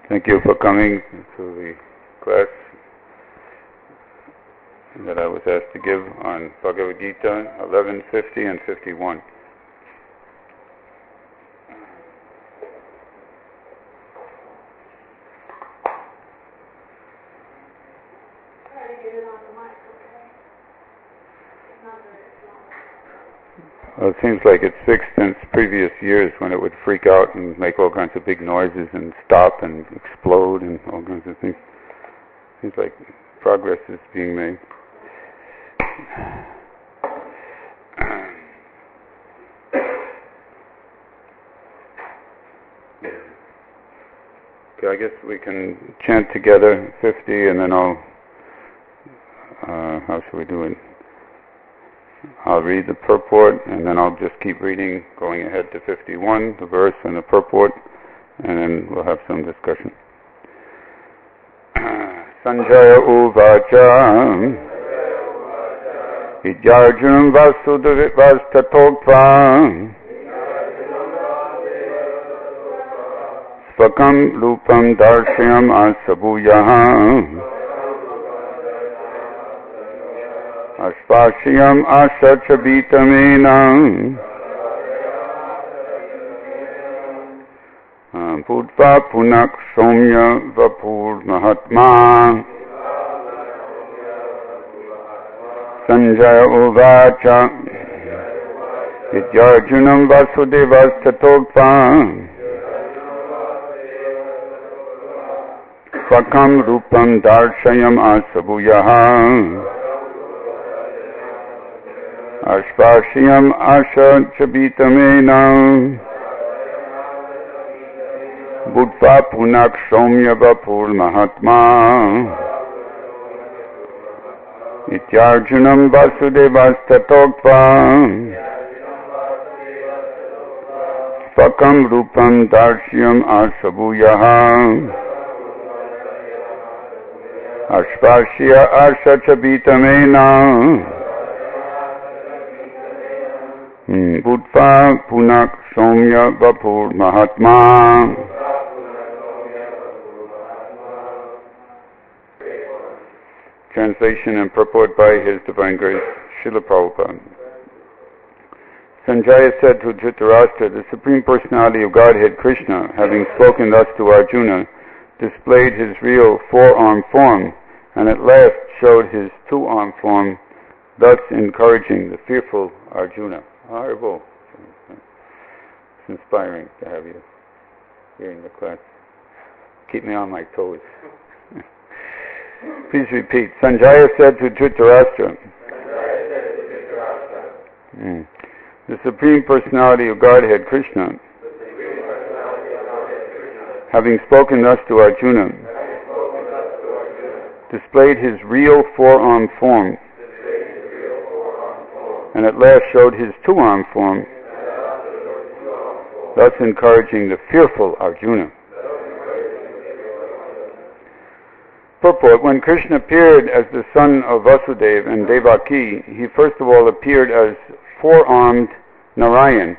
Thank you for coming to the class that I was asked to give on Bhagavad Gita 11.50 and 51. Well, it seems like it's fixed since previous years when it would freak out and make all kinds of big noises and stop and explode and all kinds of things. Seems like progress is being made. Okay, I guess we can chant together 50 and then I'll, how should we do it? I'll read the purport and then I'll just keep reading, going ahead to 51, the verse and the purport, and then we'll have some discussion. Sañjaya uvāca arjunaṁ vāsudevas tathoktvā svakaṁ rūpaṁ darśayām bhūyaḥ āśvāsayām bhītam enaṁ bhūtvā punaḥ saumya-vapur mahātmā Sañjaya uvāca arjunaṁ vāsudevas tathoktvā svakaṁ rūpaṁ darśayām bhūyaḥ āśvāsayām bhītam enaṁ bhūtvā punaḥ saumya-vapur mahātmā arjunaṁ vāsudevas tathoktvā svakaṁ rūpaṁ darśayām bhūyaḥ āśvāsayām bhītam enaṁ bhūtvā punaḥ saumya-vapur mahātmā. Translation and purport by His Divine Grace, Srila Prabhupada. Sañjaya said to Dhṛtarāṣṭra, the Supreme Personality of Godhead, Kṛṣṇa, having spoken thus to Arjuna, displayed his real four-armed form, and at last showed his two-armed form, thus encouraging the fearful Arjuna. Horrible. It's inspiring to have you here in the class. Keep me on my toes. Please repeat. Sañjaya said to Dhṛtarāṣṭra, the Supreme Personality of Godhead, Kṛṣṇa, having spoken thus to Arjuna, displayed his real four-armed form, and at last showed his two-armed form, thus encouraging the fearful Arjuna. Purport: when Kṛṣṇa appeared as the son of Vasudeva and Devaki, he first of all appeared as four-armed Narayan,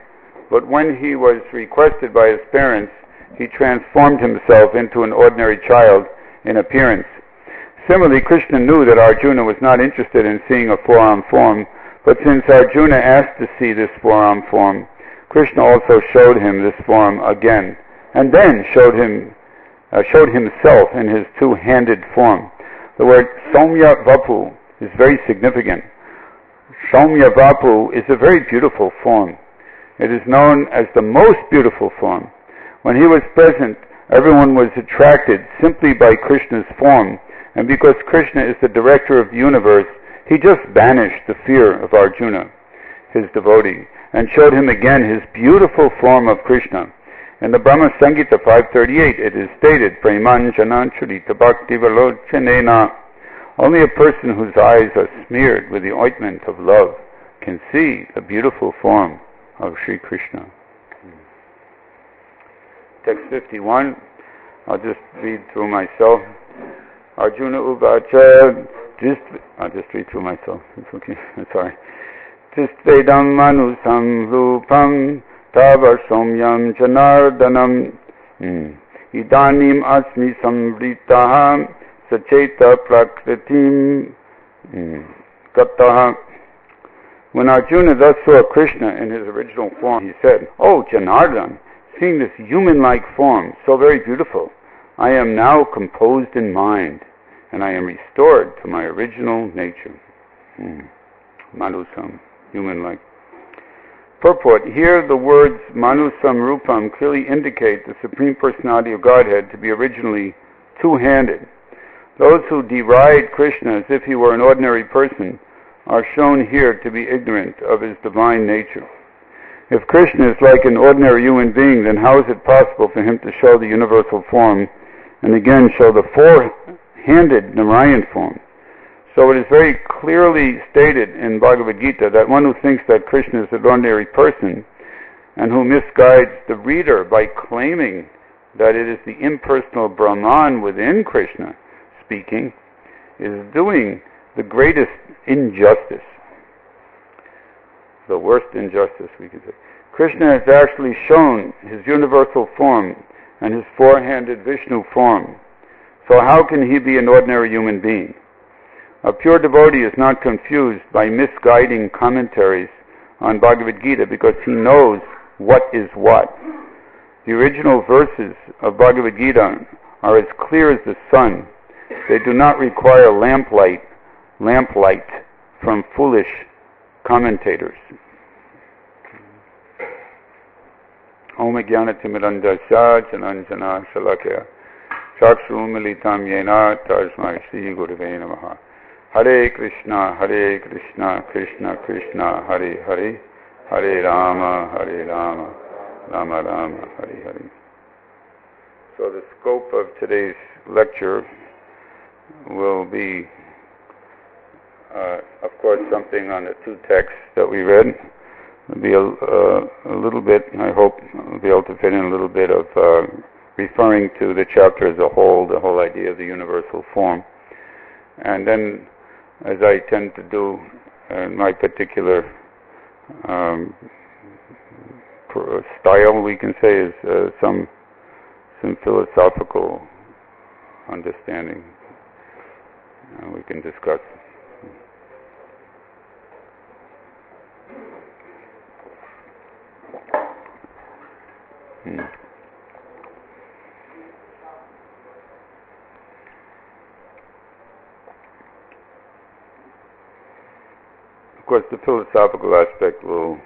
but when he was requested by his parents, he transformed himself into an ordinary child in appearance. Similarly, Kṛṣṇa knew that Arjuna was not interested in seeing a four-armed form, but since Arjuna asked to see this four-armed form, Kṛṣṇa also showed him this form again, and then showed himself in his two-handed form. The word saumya-vapur is very significant. Saumya-vapur is a very beautiful form. It is known as the most beautiful form. When he was present, everyone was attracted simply by Kṛṣṇa's form, and because Kṛṣṇa is the director of the universe, he just banished the fear of Arjuna, his devotee, and showed him again his beautiful form of Kṛṣṇa. In the Brahma Samhita 538, it is stated, Premanjananchurita bhakti valochanena. Only a person whose eyes are smeared with the ointment of love can see the beautiful form of Sri Kṛṣṇa. Text 51, I'll just read through myself. Arjuna uvāca, I'll just read through myself. It's okay, sorry. dṛṣṭvedaṁ mānuṣaṁ rūpaṁ tava saumyaṁ janardanam idanim asmi samvritaha sa-cetāḥ prakritim gataha. When Arjuna thus saw Kṛṣṇa in his original form, he said, "Oh, Janardana, seeing this human-like form, so very beautiful, I am now composed in mind, and I am restored to my original nature." Mānuṣaṁ, human-like. Purport: here the words mānuṣaṁ rūpaṁ clearly indicate the Supreme Personality of Godhead to be originally two-handed. Those who deride Kṛṣṇa as if he were an ordinary person are shown here to be ignorant of his divine nature. If Kṛṣṇa is like an ordinary human being, then how is it possible for him to show the universal form and again show the four-handed Narayan form? So it is very clearly stated in Bhagavad Gita that one who thinks that Kṛṣṇa is an ordinary person and who misguides the reader by claiming that it is the impersonal Brahman within Kṛṣṇa speaking is doing the greatest injustice, the worst injustice we could say. Kṛṣṇa has actually shown his universal form and his four-handed Vishnu form. So how can he be an ordinary human being? A pure devotee is not confused by misguiding commentaries on Bhagavad Gita because he knows what is what. The original verses of Bhagavad Gita are as clear as the sun. They do not require lamplight from foolish commentators. Om Jnana-timirandasya Jananjana Shalakya Chakshuru Militam Yena Tasmai Shri Gurave Namaha. Hare Krishna, Krishna Krishna, Hare Hare, Hare Rama, Rama Rama, Hare Hare. So the scope of today's lecture will be, of course, something on the two texts that we read. There'll be a little bit, I hope we'll be able to fit in a little bit of referring to the chapter as a whole, the whole idea of the universal form. And then, as I tend to do in my particular style, we can say, is some philosophical understanding we can discuss. Of course, the philosophical aspect will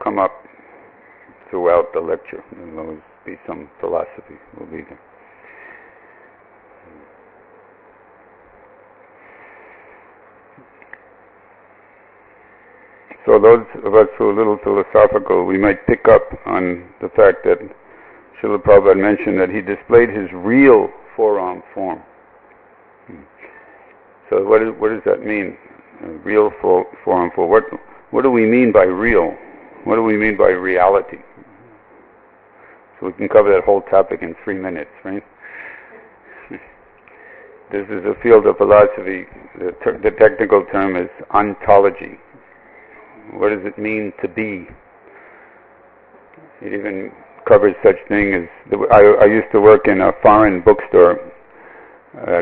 come up throughout the lecture. There will always be some philosophy will be there. So those of us who are a little philosophical, we might pick up on the fact that Srila Prabhupada mentioned that he displayed his real four-arm form. So what does that mean? Real four-arm form. What do we mean by real? What do we mean by reality? So we can cover that whole topic in 3 minutes, right? This is a field of philosophy. The technical term is ontology. What does it mean to be? It even covers such thing as... I used to work in a foreign bookstore,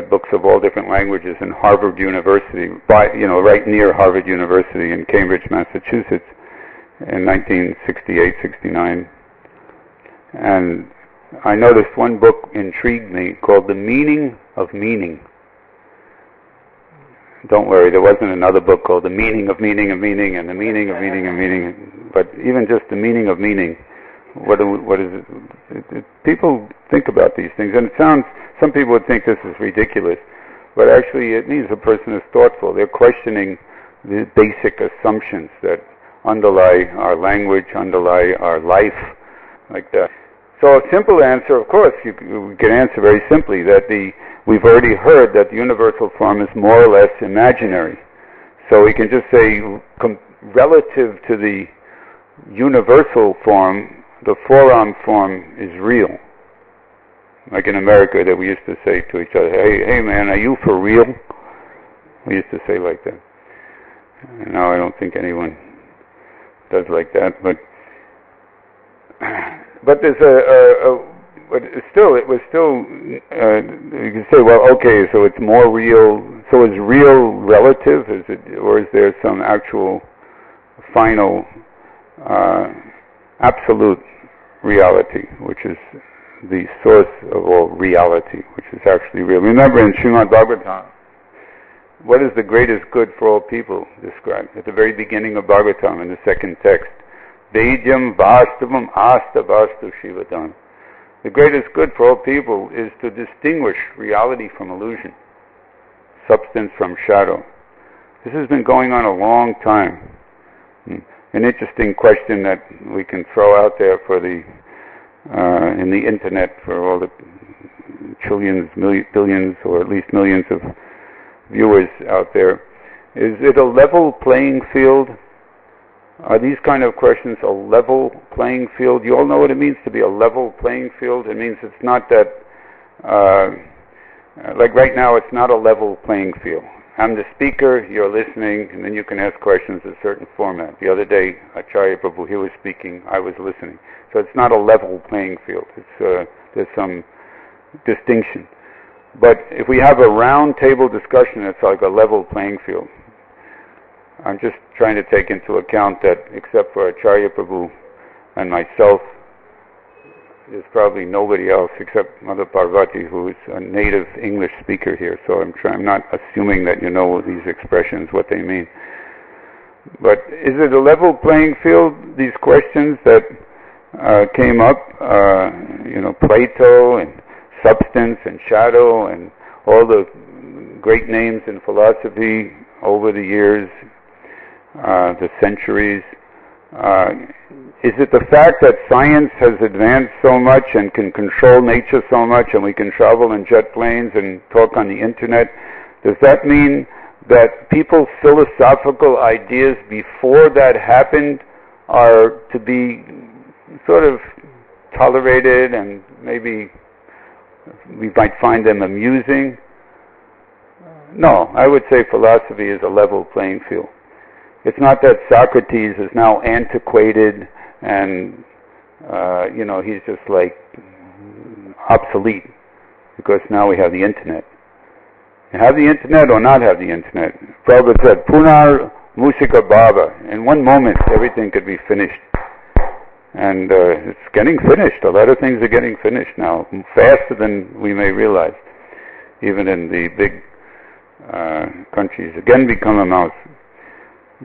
books of all different languages in Harvard University, right near Harvard University in Cambridge, Massachusetts, in 1968-69. And I noticed one book intrigued me called The Meaning of Meaning. Don't worry, there wasn't another book called The Meaning of Meaning of Meaning and The Meaning of Meaning of Meaning. But even just The Meaning of Meaning, what is it? People think about these things, and it sounds, some people would think this is ridiculous, but actually it means a person is thoughtful. They're questioning the basic assumptions that underlie our language, underlie our life, like that. So a simple answer, of course, you can answer very simply that we've already heard that the universal form is more or less imaginary. So we can just say, relative to the universal form, the four-arm form is real. Like in America, that we used to say to each other, hey man, are you for real? We used to say like that. Now I don't think anyone does like that, but but there's but it was still, you can say, well, okay, so it's more real, so is real relative, or is there some actual, final, absolute reality, which is the source of all reality, which is actually real. Remember in Srimad Bhagavatam, what is the greatest good for all people described? At the very beginning of Bhagavatam, in the second text, Vedyam vastavam astavastu shivadam. The greatest good for all people is to distinguish reality from illusion, substance from shadow. This has been going on a long time. An interesting question that we can throw out there for the in the internet for all the trillions, billions, or at least millions of viewers out there: is it a level playing field? Are these kind of questions a level playing field? You all know what it means to be a level playing field. It means it's not that, like right now, it's not a level playing field. I'm the speaker, you're listening, and then you can ask questions in a certain format. The other day, Acharya Prabhu, he was speaking, I was listening. So it's not a level playing field. There's some distinction. But if we have a round table discussion, it's like a level playing field. I'm just trying to take into account that except for Acharya Prabhu and myself, there's probably nobody else except Mother Parvati, who is a native English speaker here. So I'm not assuming that you know these expressions, what they mean. But is it a level playing field, these questions that came up, Plato and substance and shadow and all the great names in philosophy over the years, the centuries. Is it the fact that science has advanced so much and can control nature so much, and we can travel in jet planes and talk on the internet? Does that mean that people's philosophical ideas before that happened are to be sort of tolerated, and maybe we might find them amusing? No, I would say philosophy is a level playing field. It's not that Socrates is now antiquated and, he's just like obsolete because now we have the internet. You have the internet or not have the internet. Prabhupada said, punaḥ musika bhava. In one moment, everything could be finished. And it's getting finished. A lot of things are getting finished now, faster than we may realize. Even in the big countries, again become a mouse.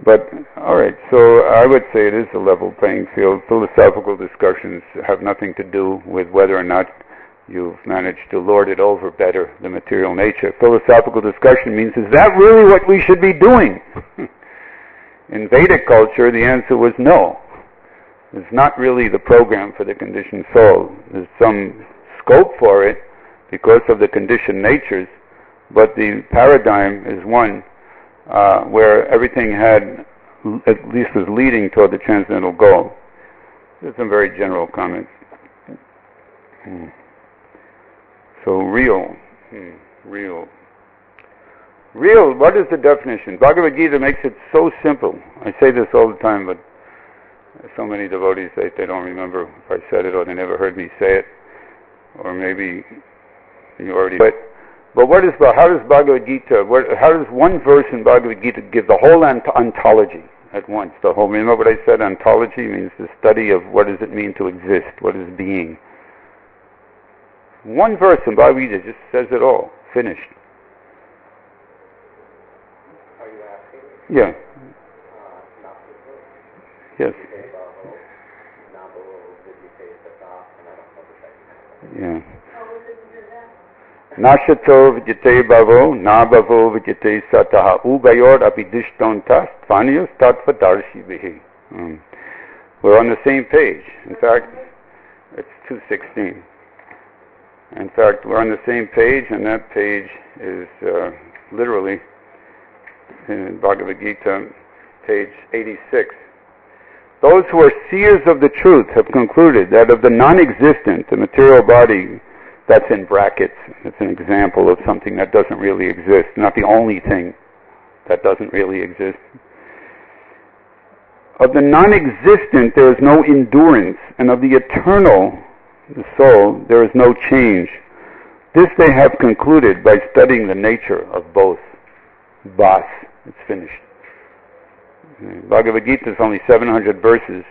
But, all right, so I would say it is a level playing field. Philosophical discussions have nothing to do with whether or not you've managed to lord it over better, the material nature. Philosophical discussion means, is that really what we should be doing? In Vedic culture, the answer was no. It's not really the program for the conditioned soul. There's some scope for it because of the conditioned natures, but the paradigm is one where everything had, at least was leading toward the transcendental goal. There's some very general comments. So real, what is the definition? Bhagavad Gita makes it so simple. I say this all the time, but so many devotees say they don't remember if I said it or they never heard me say it, or maybe you already. But how does Bhagavad Gita? How does one verse in Bhagavad Gita give the whole ontology at once? Remember what I said? Ontology means the study of what does it mean to exist, what is being. One verse in Bhagavad Gita just says it all. Finished. Are you asking? Yeah. Yes. Yeah. Nashato vijate bhavo, na bhavo vijate sa-cetāḥ, uvayor apidishtontas, tvanius tattva darśayām. We're on the same page. In fact, it's 2:16. In fact, we're on the same page, and that page is literally in Bhagavad Gita, page 86. Those who are seers of the truth have concluded that of the non-existent, the material body, that's in brackets, it's an example of something that doesn't really exist, not the only thing that doesn't really exist. Of the non-existent there is no endurance, and of the eternal, the soul, there is no change. This they have concluded by studying the nature of both. Bas, it's finished. Bhagavad Gita is only 700 verses,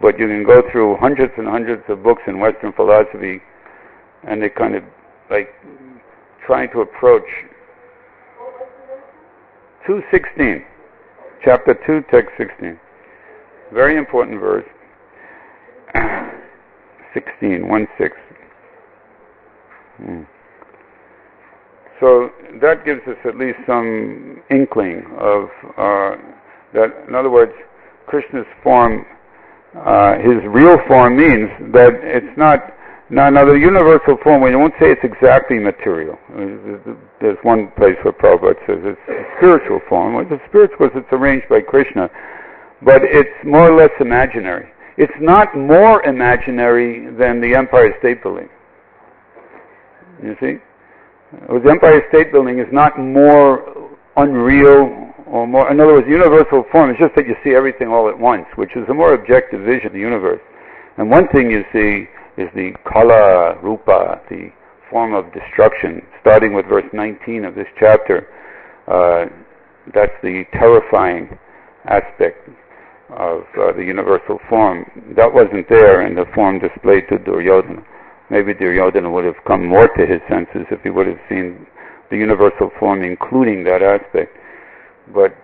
but you can go through hundreds and hundreds of books in Western philosophy, and they kind of like trying to approach 2:16, chapter 2, text 16. Very important verse. 16, 1-6. So that gives us at least some inkling of that. In other words, Krishna's form, his real form means that it's not another universal form. We won't say it's exactly material. There's one place where Prabhupada says it's a spiritual form. Well, it's spiritual because it's arranged by Krishna, but it's more or less imaginary. It's not more imaginary than the Empire State Building. You see? The Empire State Building is not more unreal or more, in other words, universal form. It's just that you see everything all at once, which is a more objective vision of the universe. And one thing you see is the kala, rupa, the form of destruction, starting with verse 19 of this chapter. That's the terrifying aspect of the universal form. That wasn't there in the form displayed to Duryodhana. Maybe Duryodhana would have come more to his senses if he would have seen the universal form including that aspect. But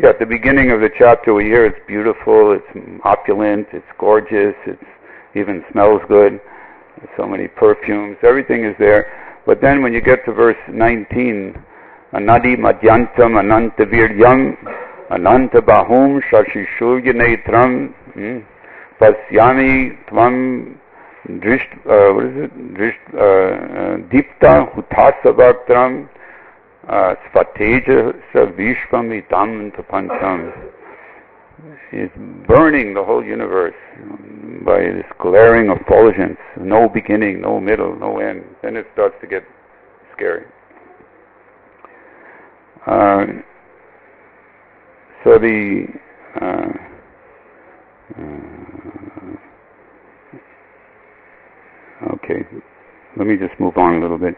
at the beginning of the chapter we hear it's beautiful, it's opulent, it's gorgeous, it even smells good, there's so many perfumes, everything is there. But then when you get to verse 19, Anadi madyantam ananta viryam ananta bahum shashishurya netram pasyami tvam dipta hutasavaktram svateja vishvam itam tapantam. Is burning the whole universe by this glaring effulgence, no beginning, no middle, no end. Then it starts to get scary. Okay, let me just move on a little bit.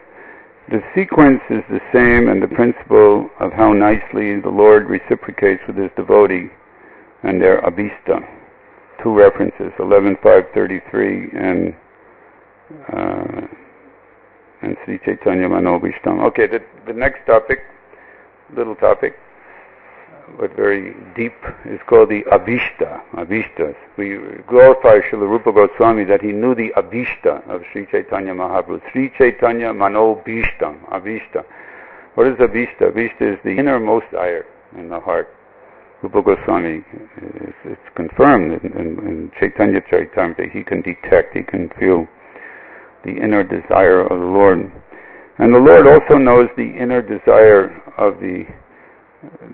The sequence is the same, and the principle of how nicely the Lord reciprocates with his devotee and their abhishta. Two references, 11.533 and Sri Chaitanya Manobhishtam. Okay, the next topic, little topic, but very deep, is called the abhishta. Abhishtas. We glorify Srila Rupa Goswami that he knew the abhishta of Sri Chaitanya Mahaprabhu. Sri Chaitanya Manobhishtam. Abhishta. What is abhishta? Abhishta is the innermost desire in the heart. Rupa Goswami, it's confirmed in Chaitanya Charitamrita, he can detect, he can feel the inner desire of the Lord. And the Lord also knows the inner desire of the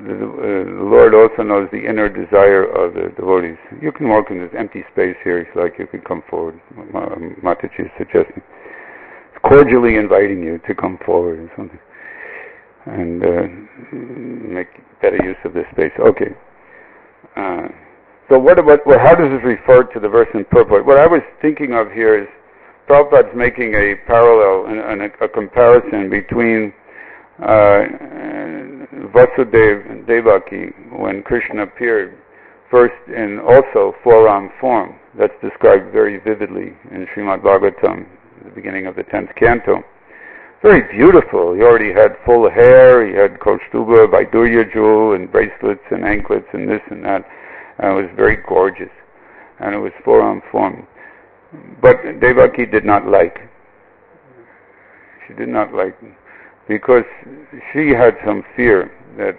Lord also knows the inner desire of the devotees. You can walk in this empty space here, it's like you could come forward. Mataji is suggesting. It's cordially inviting you to come forward or something. And make better use of this space. Okay. So how does this refer to the verse in purport? What I was thinking of here is Prabhupada's making a parallel and a comparison between Vasudeva and Devaki when Kṛṣṇa appeared first in also four-armed form. That's described very vividly in Srimad Bhagavatam, the beginning of the 10th canto. Very beautiful. He already had full hair, he had Kaustubha, Vaidurya jewel, and bracelets and anklets and this and that. And it was very gorgeous. And it was four-armed form. But Devaki did not like. She did not like because she had some fear that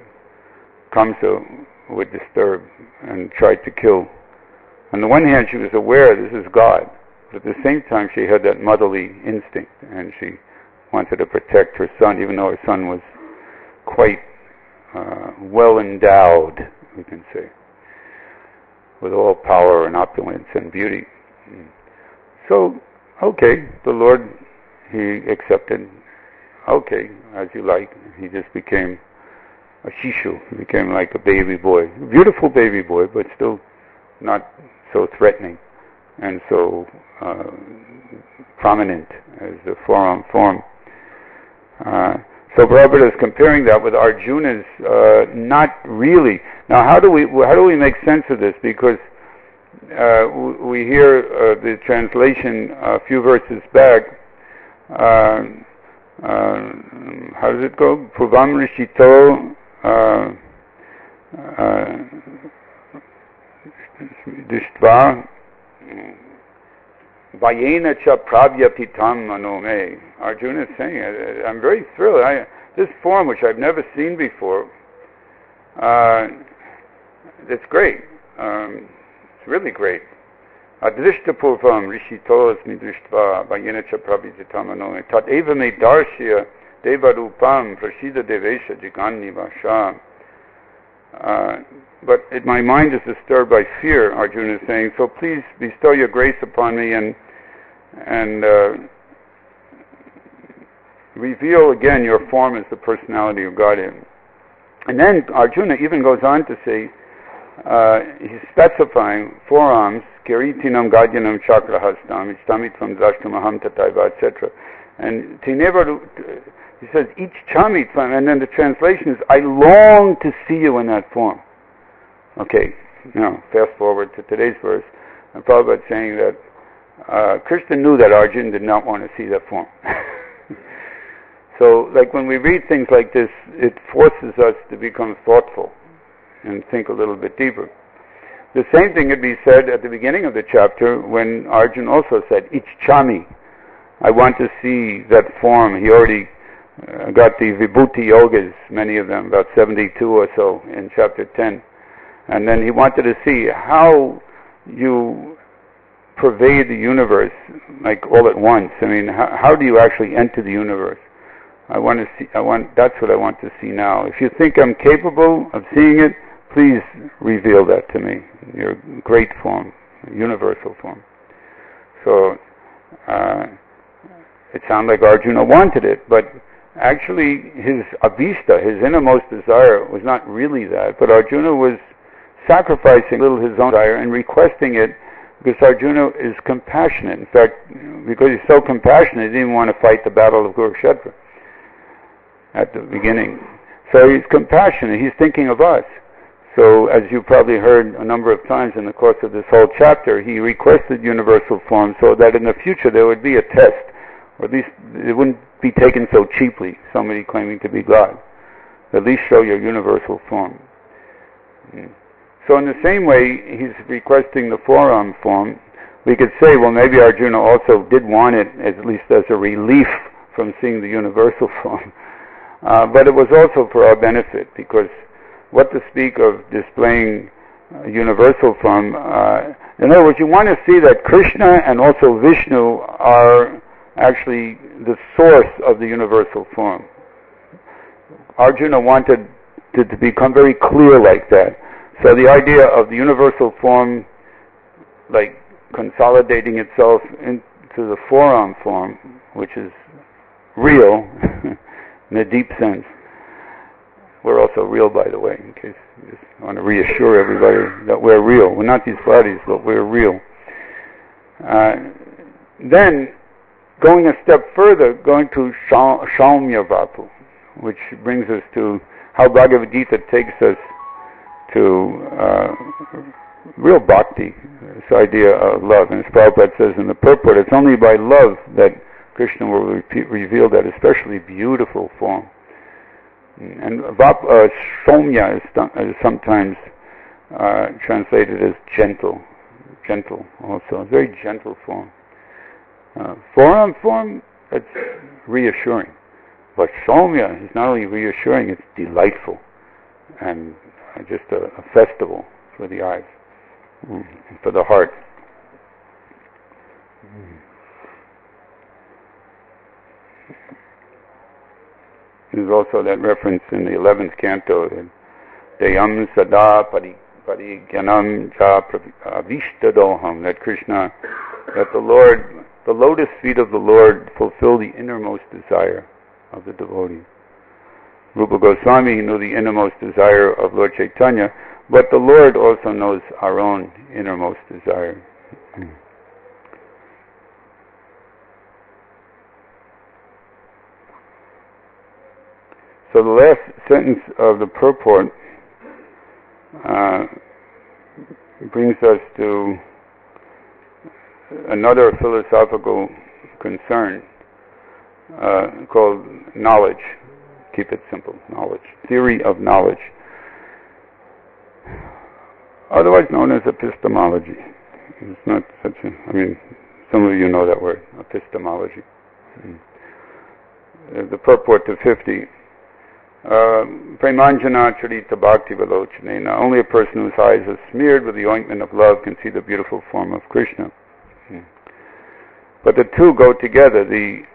Kamsa would disturb and try to kill. On the one hand, she was aware this is God. But at the same time, she had that motherly instinct, and she wanted to protect her son, even though her son was quite well endowed, we can say, with all power and opulence and beauty. So, okay, the Lord, he accepted. Okay, as you like. He just became a shishu. He became like a baby boy. A beautiful baby boy, but still not so threatening and so prominent as the four-arm form. So Prabhupada is comparing that with Arjuna's not really. Now, how do we make sense of this? Because we hear the translation a few verses back. How does it go? Purvam rishito dṛṣṭvā vayena cha pravyapitam manome. Arjuna is saying, I'm very thrilled. This form, which I've never seen before, it's great. It's really great. Adrishtapurvam rishito asmi dṛṣṭvā vayena cha pravyapitam manome tat eva me darśayām deva rūpaṁ prasida devesha jiganni vasha. But my mind is disturbed by fear, Arjuna is saying, so please bestow your grace upon me and reveal again your form as the personality of Godhead. And then Arjuna even goes on to say, he's specifying forearms, kiritinam gadyanam chakrahastam, istamitvam drashtamaham tataiva, etc. And he says, each chamitvam, and then the translation is, I long to see you in that form. Okay, now fast forward to today's verse, and Prabhupada saying that Kṛṣṇa knew that Arjuna did not want to see that form. So, like when we read things like this, it forces us to become thoughtful and think a little bit deeper. The same thing could be said at the beginning of the chapter when Arjuna also said, Ichchami, I want to see that form. He already got the vibhuti yogas, many of them, about 72 or so in chapter 10. And then he wanted to see how you pervade the universe, like all at once. I mean, how do you actually enter the universe? That's what I want to see now. If you think I'm capable of seeing it, please reveal that to me, your great form, universal form. So, it sounded like Arjuna wanted it, but actually his avishta, his innermost desire, was not really that, but Arjuna was sacrificing a little his own desire and requesting it because Arjuna is compassionate. In fact, because he's so compassionate, he didn't even want to fight the battle of Kurukshetra at the beginning. So he's compassionate, he's thinking of us. So as you probably heard a number of times in the course of this whole chapter, he requested universal form so that in the future there would be a test, or at least it wouldn't be taken so cheaply, somebody claiming to be God. At least show your universal form. So in the same way, he's requesting the forearm form. We could say, well, maybe Arjuna also did want it, at least as a relief from seeing the universal form. But it was also for our benefit, because what to speak of displaying universal form, in other words, you want to see that Kṛṣṇa and also Vishnu are actually the source of the universal form. Arjuna wanted to become very clear like that. So the idea of the universal form, like consolidating itself into the forearm form, which is real in a deep sense. We're also real, by the way, in case you just want to reassure everybody that we're real. We're not these bodies, but we're real. Then, going a step further, going to saumya-vapur, which brings us to how Bhagavad Gita takes us to real bhakti, this idea of love. And as Prabhupada says in the purport, it's only by love that Kṛṣṇa will reveal that especially beautiful form. And saumya is sometimes translated as gentle also, a very gentle form. Forearm form, that's reassuring. But saumya is not only reassuring, it's delightful and just a festival for the eyes, and for the heart. There's also that reference in the 11th canto, Deyam sada parigyanam ja avishtadoham, that Kṛṣṇa, that the lotus feet of the Lord fulfill the innermost desire of the devotee. Rupa Goswami, he knew the innermost desire of Lord Chaitanya, but the Lord also knows our own innermost desire. So the last sentence of the purport brings us to another philosophical concern called knowledge. Keep it simple, knowledge. Theory of knowledge. Otherwise known as epistemology. It's not such a, some of you know that word, epistemology. The purport to 50. Premanjana charita bhakti vilochanena. Only a person whose eyes are smeared with the ointment of love can see the beautiful form of Kṛṣṇa. But the two go together. The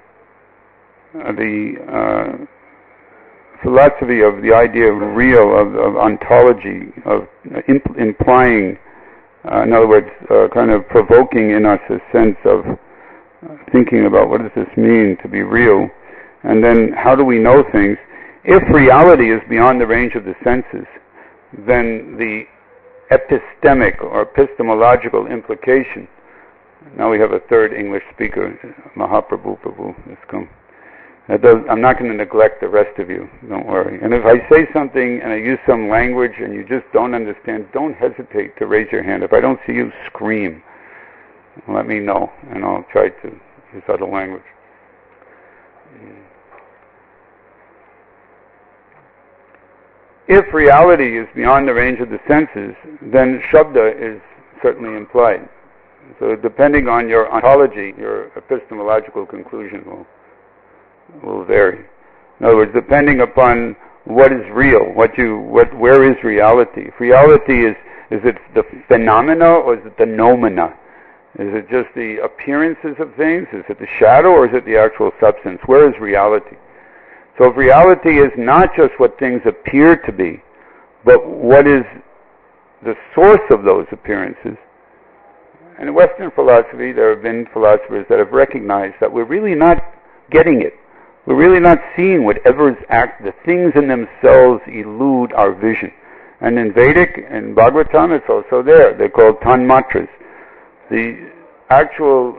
philosophy of the idea of real, of ontology, of implying, in other words, kind of provoking in us a sense of thinking about what does this mean to be real, and then how do we know things. If reality is beyond the range of the senses, then the epistemic or epistemological implication. Now we have a third English speaker, Mahaprabhu has come. I'm not going to neglect the rest of you, don't worry. And if I say something and I use some language and you just don't understand, don't hesitate to raise your hand. If I don't see you, scream. Let me know, and I'll try to use other language. If reality is beyond the range of the senses, then Shabda is certainly implied. So depending on your ontology, your epistemological conclusion will vary. In other words, depending upon what is real, where is reality? If reality is it the phenomena or is it the noumena? Is it just the appearances of things? Is it the shadow or is it the actual substance? Where is reality? So if reality is not just what things appear to be, but what is the source of those appearances. And in Western philosophy, there have been philosophers that have recognized that we're really not getting it. We're really not seeing whatever is the things in themselves elude our vision. And in Vedic and Bhagavatam, it's also there. They're called tanmatras. The actual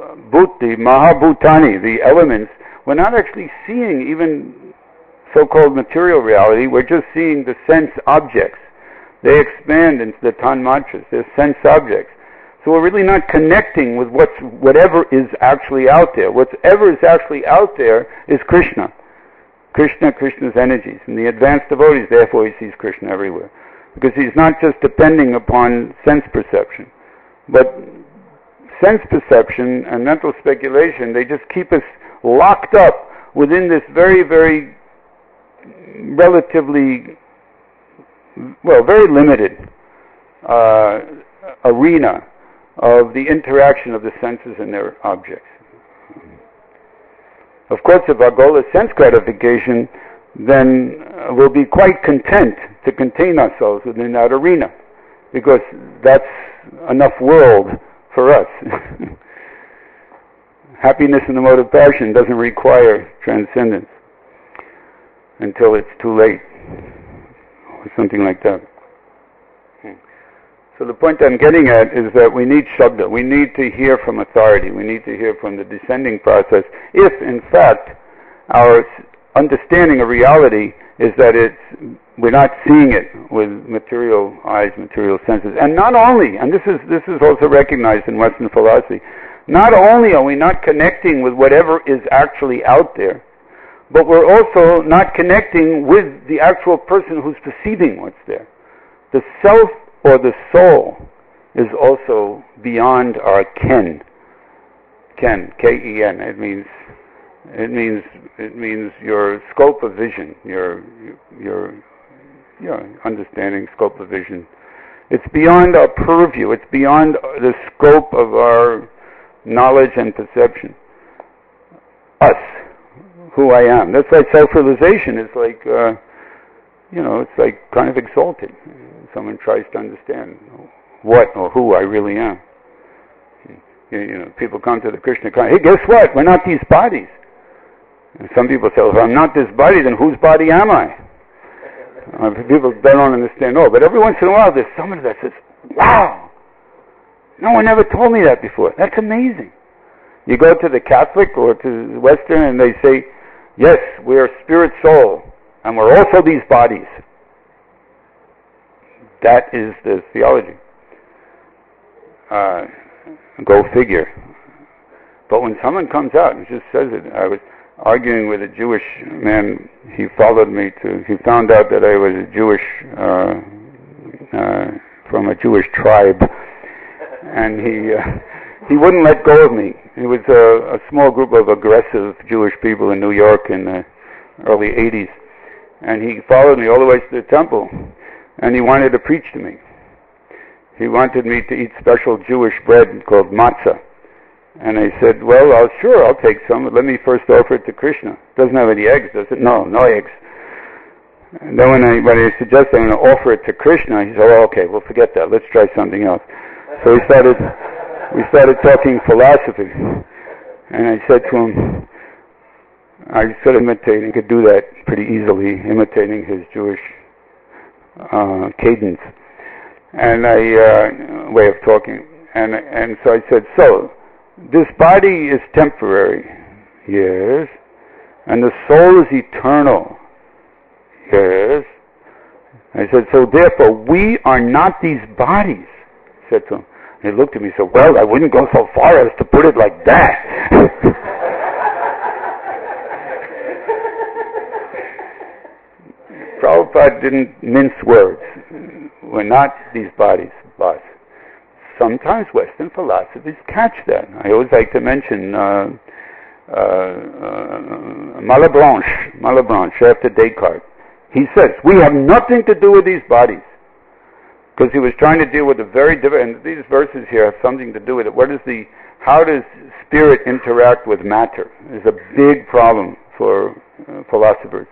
the mahabhutani, the elements, we're not actually seeing even so-called material reality. We're just seeing the sense objects. They expand into the tanmatras. They're sense objects. So we're really not connecting with whatever is actually out there. Whatever is actually out there is Kṛṣṇa. Kṛṣṇa's energies. And the advanced devotees, therefore, he sees Kṛṣṇa everywhere. Because he's not just depending upon sense perception. But sense perception and mental speculation, they just keep us locked up within this very, very relatively, very limited arena of the interaction of the senses and their objects. Of course, if our goal is sense gratification, then we'll be quite content to contain ourselves within that arena, because that's enough world for us. Happiness in the mode of passion doesn't require transcendence until it's too late, or something like that. So the point I'm getting at is that we need Shabda. We need to hear from authority. We need to hear from the descending process. If, in fact, our understanding of reality is that we're not seeing it with material eyes, material senses. And not only, and this is also recognized in Western philosophy, not only are we not connecting with whatever is actually out there, but we're also not connecting with the actual person who's perceiving what's there. The self or the soul is also beyond our ken. Ken, K-E-N. It means your scope of vision, your understanding, scope of vision. It's beyond our purview. It's beyond the scope of our knowledge and perception. Us, who I am. That's why self-realization is like, it's like kind of exalted. Someone tries to understand what or who I really am. People come to the Kṛṣṇa consciousness. Hey, guess what? We're not these bodies. And some people say, well, if I'm not this body, then whose body am I? People don't understand all, but every once in a while there's somebody that says, wow, no one ever told me that before. That's amazing. You go to the Catholic or to the Western and they say, yes, we are spirit soul, and we're also these bodies. That is the theology. Go figure. But when someone comes out and just says it, I was arguing with a Jewish man. He followed me he found out that I was a Jewish, from a Jewish tribe, and he wouldn't let go of me. It was a small group of aggressive Jewish people in New York in the early 80s, and he followed me all the way to the temple, and he wanted to preach to me. He wanted me to eat special Jewish bread called matzah. And I said, well, I'll take some, but let me first offer it to Kṛṣṇa. Doesn't have any eggs, does it? No eggs. And then when I suggested I'm going to offer it to Kṛṣṇa, he said, oh, okay, well, forget that. Let's try something else. So we started talking philosophy. And I said to him, I started imitating, he could do that pretty easily, imitating his Jewish cadence and way of talking. And so I said, so, this body is temporary, yes, and the soul is eternal, yes. I said, so therefore we are not these bodies, I said to him. And he looked at me and said, well, I wouldn't go so far as to put it like that. Prabhupada didn't mince words. We're not these bodies, boss. Sometimes Western philosophies catch that. I always like to mention Malebranche after Descartes. He says, we have nothing to do with these bodies. Because he was trying to deal with a very different, and these verses here have something to do with it. How does spirit interact with matter? Is a big problem for philosophers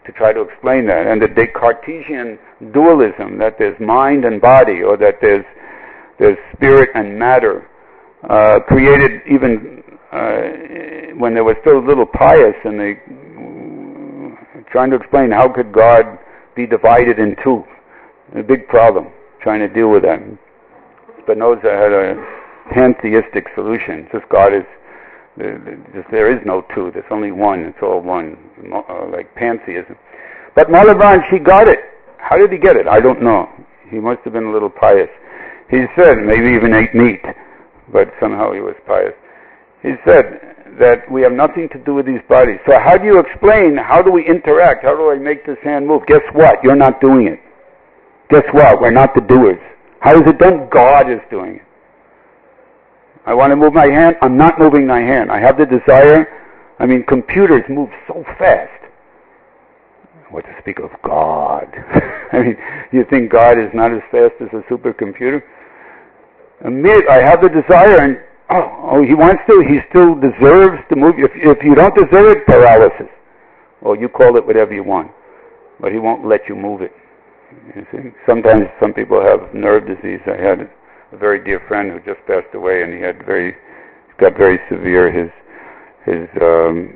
to try to explain that. And the Descartesian dualism, that there's mind and body, or that there's spirit and matter, created even when they were still a little pious, and they trying to explain how could God be divided in two. A big problem, trying to deal with that. Spinoza had a pantheistic solution. Just God is, there is no two, there's only one, it's all one, like pantheism. But Malebranche, he got it. How did he get it? I don't know. He must have been a little pious. He said, maybe even ate meat, but somehow he was pious. He said that we have nothing to do with these bodies. So how do you explain, how do we interact? How do I make this hand move? Guess what? You're not doing it. Guess what? We're not the doers. How is it done? God is doing it. I want to move my hand. I'm not moving my hand. I have the desire. I mean, computers move so fast. What to speak of God? I mean, you think God is not as fast as a supercomputer? I have the desire, and he wants to. He still deserves to move. If you don't deserve it, paralysis. Or you call it whatever you want, but he won't let you move it. You see? Sometimes some people have nerve disease. I had a very dear friend who just passed away, and he got very severe his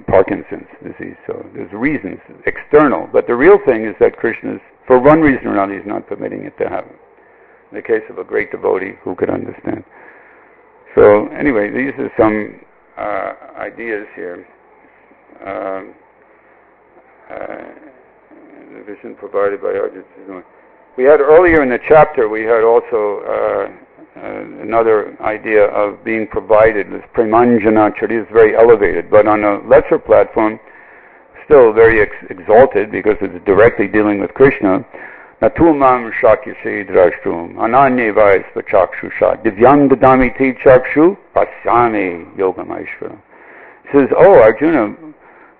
Parkinson's disease. So there's reasons, external, but the real thing is that Krishna is, for one reason or another, he's not permitting it to happen. In the case of a great devotee, who could understand? So anyway, these are some ideas here. The vision provided by Arjuna. We had earlier in the chapter, we had also another idea of being provided. This Premanjana Charita is very elevated, but on a lesser platform, still very exalted, because it's directly dealing with Krishna. Natumam shakyase drashtrum ananyevais vachakshusha divyam dadami te chakshu pasyami yogam aishvara. Says, oh Arjuna,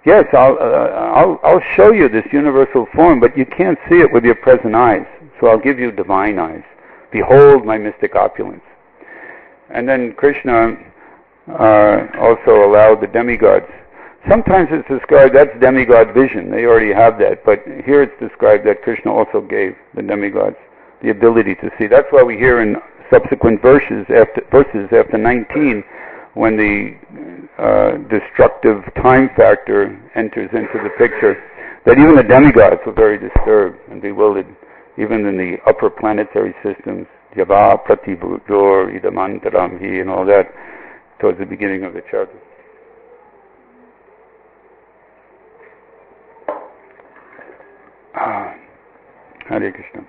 yes, I'll show you this universal form, but you can't see it with your present eyes, so I'll give you divine eyes. Behold my mystic opulence. And then Krishna also allowed the demigods. Sometimes it's described that's demigod vision. They already have that. But here it's described that Krishna also gave the demigods the ability to see. That's why we hear in subsequent verses after 19, when the destructive time factor enters into the picture, that even the demigods were very disturbed and bewildered, even in the upper planetary systems, Yava, Pratibhujor, Idamantaramhi, and all that, towards the beginning of the chapter. Hare Krishna.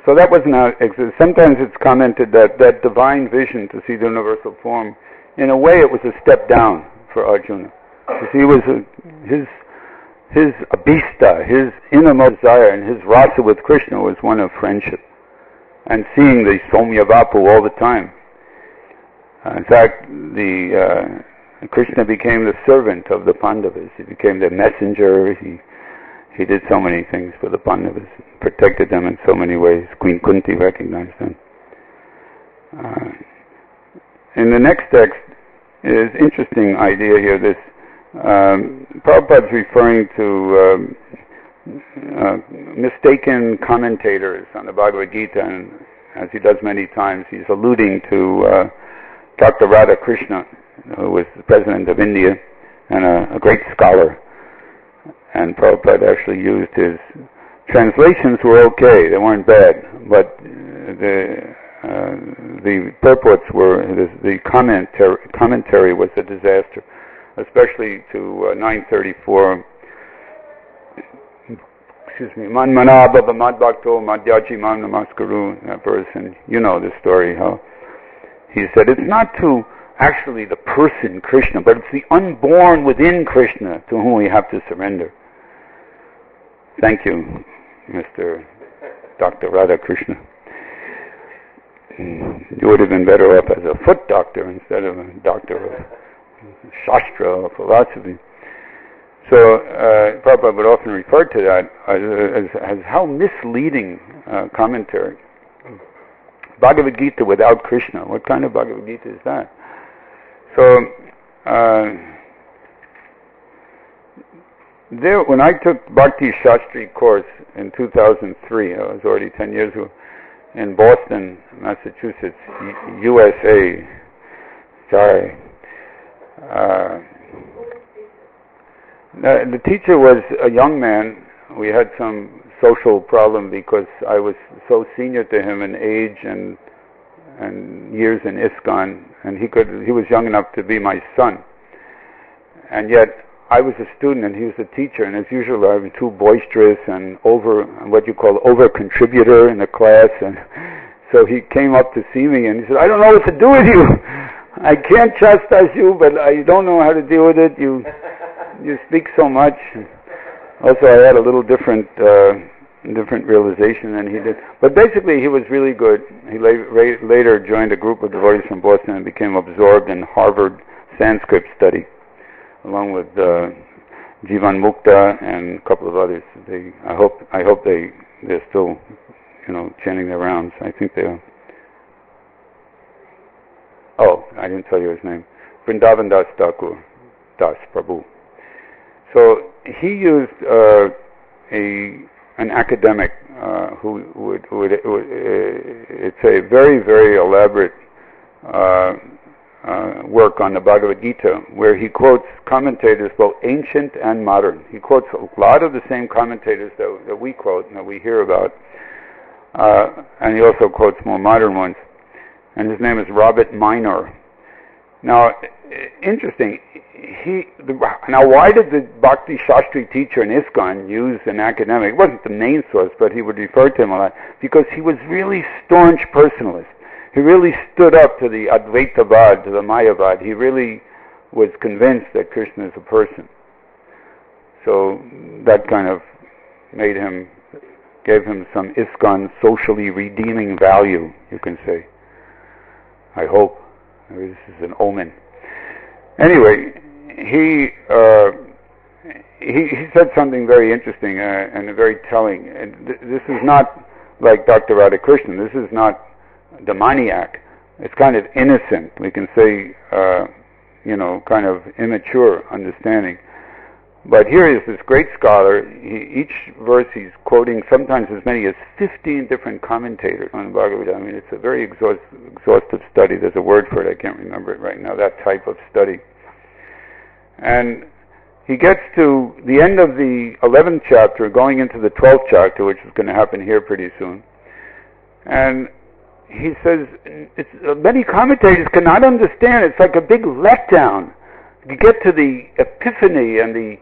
So that was not. Sometimes it's commented that that divine vision to see the universal form, in a way, it was a step down for Arjuna. You see, his abhista, his innermost desire, and his rasa with Kṛṣṇa was one of friendship, and seeing the saumya-vapur all the time. In fact, Kṛṣṇa became the servant of the Pandavas. He became their messenger. He did so many things for the Pandavas, protected them in so many ways. Queen Kunti recognized them. In the next text is interesting idea here. This Prabhupada's referring to mistaken commentators on the Bhagavad-gītā, and as he does many times, he's alluding to Dr. Radha Krishna, who was the president of India and a great scholar. And Prabhupada actually used his translations were okay; they weren't bad, but the purports were the commentary was a disaster, especially to 934. Excuse me, Man Manabha Mad Bhakto Madhyaji Man Namaskaru, that verse, and you know the story how he said it's not to actually the person Kṛṣṇa, but it's the unborn within Kṛṣṇa to whom we have to surrender. Thank you, Mr. Dr. Radha Krishna. You would have been better off as a foot doctor instead of a doctor of Shastra or philosophy. So Prabhupada would often refer to that as how misleading commentary. Bhagavad-gītā without Kṛṣṇa. What kind of Bhagavad-gītā is that? So when I took Bhakti Shastri course in 2003, that was already 10 years ago, in Boston, Massachusetts, USA. Sorry. The teacher was a young man. We had some social problem because I was so senior to him in age and years in ISKCON, and he was young enough to be my son. And yet I was a student and he was a teacher, and as usual I was too boisterous and what you call over-contributor in the class, and so he came up to see me and he said, I don't know what to do with you. I can't chastise you, but I don't know how to deal with it. You speak so much. Also, I had a little different realization than he did. But basically, he was really good. He later joined a group of devotees from Boston and became absorbed in Harvard Sanskrit study, along with Jivan Mukta and a couple of others. I hope they're still, chanting their rounds. I think they are. Oh, I didn't tell you his name. Vrindavan Das Thakur, Das Prabhu. So he used an academic who would it's a very, very elaborate work on the Bhagavad-gītā, where he quotes commentators both ancient and modern. He quotes a lot of the same commentators that we quote and that we hear about, and he also quotes more modern ones. And his name is Robert Minor. Now, interesting. Now, why did the Bhakti Shastri teacher in ISKCON use an academic? It wasn't the main source, but he would refer to him a lot, because he was really staunch personalist. He really stood up to the Advaitavad, to the Mayavad. He really was convinced that Kṛṣṇa is a person. So that kind of gave him some ISKCON socially redeeming value, you can say. I hope. Maybe this is an omen. Anyway, he said something very interesting and very telling. And this is not like Dr. Radhakrishnan. This is not demoniac. It's kind of innocent. We can say, kind of immature understanding. But here is this great scholar. Each verse he's quoting sometimes as many as 15 different commentators on the Bhagavad Gita. I mean, it's a very exhaustive study. There's a word for it. I can't remember it right now. That type of study. And he gets to the end of the 11th chapter, going into the 12th chapter, which is going to happen here pretty soon. And he says, many commentators cannot understand. It's like a big letdown. You get to the epiphany and the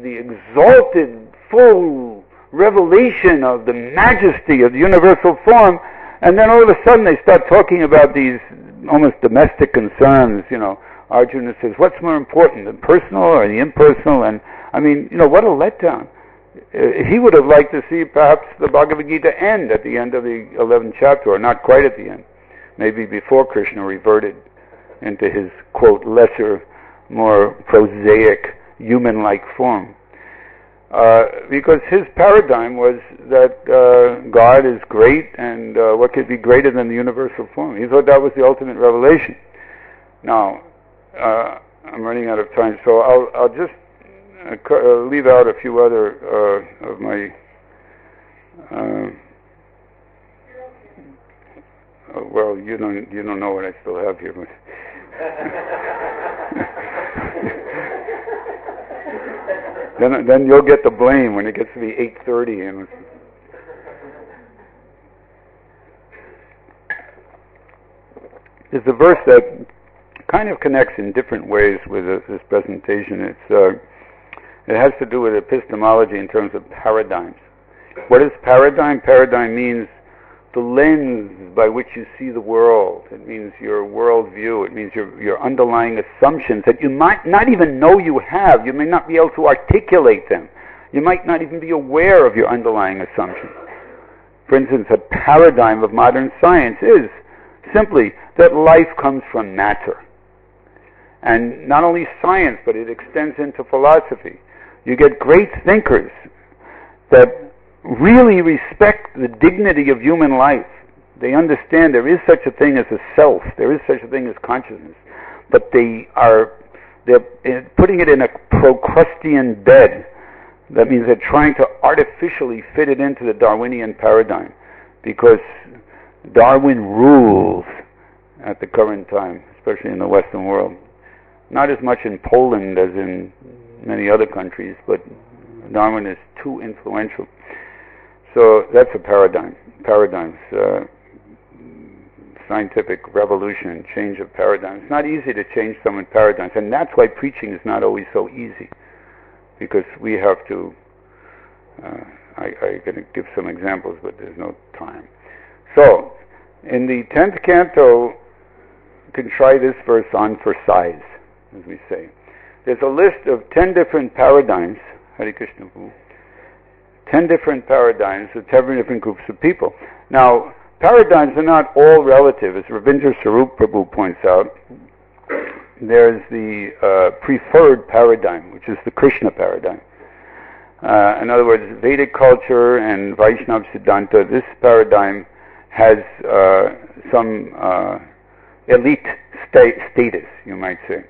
exalted, full revelation of the majesty of the universal form, and then all of a sudden they start talking about these almost domestic concerns. Arjuna says, what's more important, the personal or the impersonal? And I mean, what a letdown. He would have liked to see perhaps the Bhagavad Gita end at the end of the 11th chapter, or not quite at the end. Maybe before Kṛṣṇa reverted into his, quote, lesser, more prosaic, human-like form. Because his paradigm was that God is great, and what could be greater than the universal form? He thought that was the ultimate revelation. Now, I'm running out of time, so I'll just leave out a few other of my well, you don't know what I still have here, but then you'll get the blame when it gets to be 8:30 and there's a verse that kind of connects in different ways with this presentation. It has to do with epistemology in terms of paradigms. What is paradigm? Paradigm means the lens by which you see the world. It means your worldview. It means your underlying assumptions that you might not even know you have. You may not be able to articulate them. You might not even be aware of your underlying assumptions. For instance, a paradigm of modern science is simply that life comes from matter. And not only science, but it extends into philosophy. You get great thinkers that really respect the dignity of human life. They understand there is such a thing as a self, there is such a thing as consciousness, but they're putting it in a Procrustean bed. That means they're trying to artificially fit it into the Darwinian paradigm, because Darwin rules at the current time, especially in the Western world. Not as much in Poland as in many other countries, but Darwin is too influential. So that's a paradigm. Paradigms, scientific revolution, change of paradigms. It's not easy to change someone's paradigms, and that's why preaching is not always so easy, because we have to, I'm going to give some examples, but there's no time. So, in the 10th canto, you can try this verse on for size, as we say. There's a list of 10 different paradigms, Hare Krishna, 10 different paradigms with 10 different groups of people. Now, paradigms are not all relative, as Ravindra Sarup Prabhu points out. There's the preferred paradigm, which is the Kṛṣṇa paradigm. In other words, Vedic culture and Vaishnava Siddhanta, this paradigm has some elite status, you might say.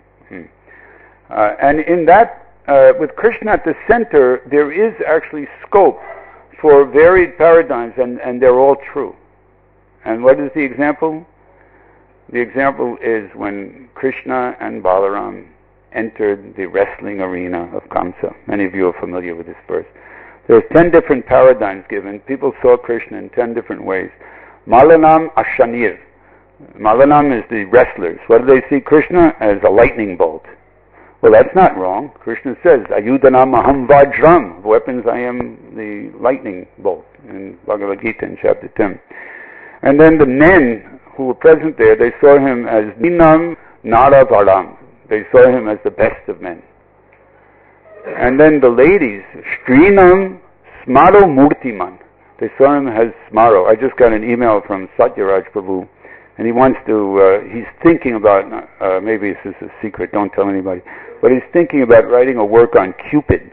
And in that, with Kṛṣṇa at the center, there is actually scope for varied paradigms, and they're all true. And what is the example? The example is when Kṛṣṇa and Balaram entered the wrestling arena of Kamsa. Many of you are familiar with this verse. There's 10 different paradigms given. People saw Kṛṣṇa in 10 different ways. Malanam Ashanir. Malanam is the wrestlers. What do they see Kṛṣṇa? As a lightning bolt. Well, that's not wrong. Kṛṣṇa says, Ayudanam aham vajram. Weapons, I am the lightning bolt, in Bhagavad Gita in chapter 10. And then the men who were present there, they saw him as Dinam Naravaram. They saw him as the best of men. And then the ladies, Strinam Smaro Murtiman. They saw him as Smaro. I just got an email from Satyaraj Prabhu, and he wants to, he's thinking about, maybe this is a secret, don't tell anybody, but he's thinking about writing a work on Cupid.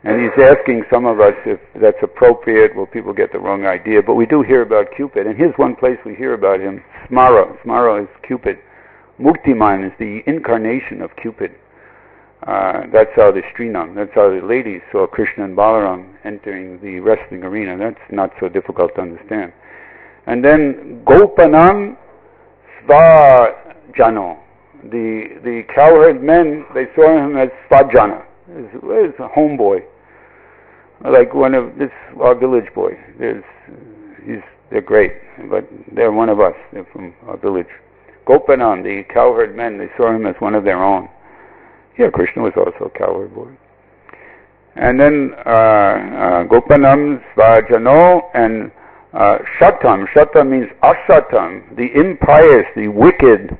And he's asking some of us if that's appropriate. Will people get the wrong idea? But we do hear about Cupid. And here's one place we hear about him, Smara. Smara is Cupid. Muktiman is the incarnation of Cupid. That's how the Strinam, that's how the ladies saw Kṛṣṇa and Balaram entering the wrestling arena. That's not so difficult to understand. And then Gopanam Svajano. The cowherd men, they saw him as Svajana. is a homeboy, like one of our village boy. They're great, but they're one of us. They're from our village. Gopanam, the cowherd men, they saw him as one of their own. Yeah, Kṛṣṇa was also a cowherd boy. And then Gopanam, Svajano, and Shatam. Shatam means asatam, the impious, the wicked.